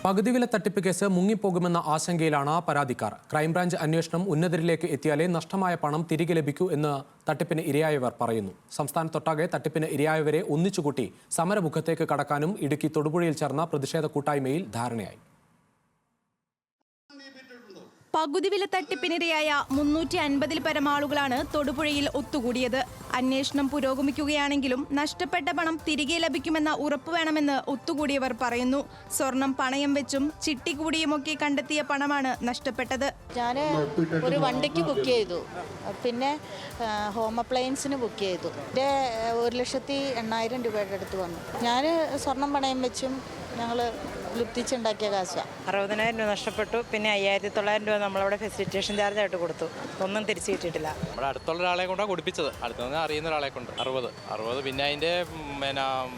പകുതിവില തട്ടിപ്പ് കേസ് മുങ്ങിപ്പോകുമെന്ന ആശങ്കയിലാണ് പരാതിക്കാർ. ക്രൈംബ്രാഞ്ച് അന്വേഷണം ഉന്നതരിലേക്ക് എത്തിയാലേ നഷ്ടമായ പണം തിരികെ ലഭിക്കൂ എന്ന് തട്ടിപ്പിന് ഇരയായവർ പറയുന്നു. സംസ്ഥാനത്തൊട്ടാകെ തട്ടിപ്പിന് ഇരയായവരെ ഒന്നിച്ചുകൂട്ടി സമരമുഖത്തേക്ക് കടക്കാനും ഇടുക്കി തൊടുപുഴയിൽ ചേർന്ന പ്രതിഷേധ കൂട്ടായ്മയിൽ ധാരണയായി. പകുതിവില തട്ടിപ്പിനിരയായ 350-ൽ പരം ആളുകളാണ് തൊടുപുഴയിൽ ഒത്തുകൂടിയത്. അന്വേഷണം പുരോഗമിക്കുകയാണെങ്കിലും നഷ്ടപ്പെട്ട പണം തിരികെ ലഭിക്കുമെന്ന ഉറപ്പ് വേണമെന്ന് ഒത്തുകൂടിയവർ പറയുന്നു. സ്വർണം പണയം വെച്ചും ചിട്ടി കൂടിയുമൊക്കെ കണ്ടെത്തിയ പണമാണ് നഷ്ടപ്പെട്ടത്. ഞാൻ ഒരു വണ്ടിക്ക് ബുക്ക് ചെയ്തു, പിന്നെ ഹോം അപ്ലയൻസിന് ബുക്ക് ചെയ്തു. 1,80,000 രൂപയുടെ അടുത്ത് വന്നു. ഞാൻ സ്വർണം പണയം വെച്ചും ഞങ്ങൾ ലുപ്തിച്ചുണ്ടാക്കിയ കാശാണ്. 60,000 രൂപ നഷ്ടപ്പെട്ടു. പിന്നെ 5,900 രൂപ നമ്മളവിടെ ഫെസിലിറ്റേഷൻ ചാർജ് ആയിട്ട് കൊടുത്തു. ഒന്നും തിരിച്ചു കിട്ടിയിട്ടില്ല. നമ്മുടെ അടുത്തുള്ള ഒരാളെ കൊണ്ടാണ് കൊടുപ്പിച്ചത്. അടുത്തുനിന്ന് അറിയുന്ന ഒരാളെ കൊണ്ട് 60. പിന്നെ അതിൻ്റെ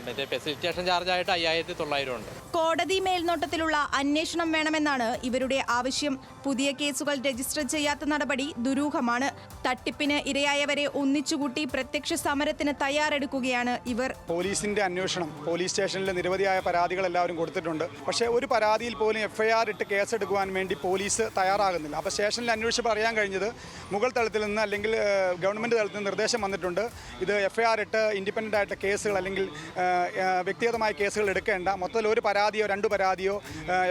മറ്റേ ഫെസിലിറ്റേഷൻ ചാർജ് ആയിട്ട് 5,900 ഉണ്ട്. കോടതി മേൽനോട്ടത്തിലുള്ള അന്വേഷണം വേണമെന്നാണ് ഇവരുടെ ആവശ്യം. പുതിയ കേസുകൾ രജിസ്റ്റർ ചെയ്യാത്ത നടപടി ദുരൂഹമാണ്. തട്ടിപ്പിന് ഇരയായവരെ ഒന്നിച്ചുകൂട്ടി പ്രത്യക്ഷ സമരത്തിന് തയ്യാറെടുക്കുകയാണ് ഇവർ. പോലീസിന്റെ അന്വേഷണം, പോലീസ് സ്റ്റേഷനിൽ നിരവധിയായ പരാതികൾ എല്ലാവരും കൊടുത്തിട്ടുണ്ട്. പക്ഷേ ഒരു പരാതിയിൽ പോലും FIR ഇട്ട് കേസെടുക്കുവാൻ വേണ്ടി പോലീസ് തയ്യാറാകുന്നില്ല. അപ്പോൾ സ്റ്റേഷനിൽ അന്വേഷിച്ചപ്പോൾ അറിയാൻ കഴിഞ്ഞത് മുകൾ തലത്തിൽ നിന്ന് അല്ലെങ്കിൽ ഗവൺമെൻറ് തലത്തിൽ നിന്ന് നിർദ്ദേശം വന്നിട്ടുണ്ട്. ഇത് FIR ഇട്ട് ഇൻഡിപെൻഡൻ്റ് ആയിട്ട് കേസുകൾ അല്ലെങ്കിൽ വ്യക്തിഗതമായ കേസുകൾ എടുക്കേണ്ട, മൊത്തത്തിൽ ഒരു പരാതിയോ 2 പരാതിയോ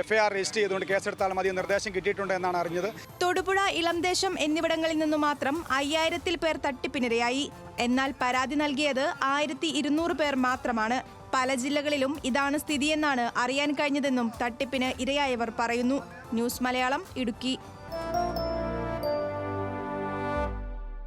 FIR രജിസ്റ്റർ ചെയ്തുകൊണ്ട് കേസെടുത്താൽ മതി നിർദ്ദേശം കിട്ടിയിട്ടുണ്ട് എന്നാണ് അറിഞ്ഞത്. തൊടുപുഴ, ഇളംദേശം എന്നിവിടങ്ങളിൽ നിന്നു മാത്രം 5,000-ൽ പേർ തട്ടിപ്പിനിരയായി. എന്നാൽ പരാതി നൽകിയത് 1,200 പേർ മാത്രമാണ്. പല ജില്ലകളിലും ഇതാണ് സ്ഥിതിയെന്നാണ് അറിയാൻ കഴിഞ്ഞതെന്നും തട്ടിപ്പിന് ഇരയായവർ പറയുന്നു. ന്യൂസ് മലയാളം, ഇടുക്കി.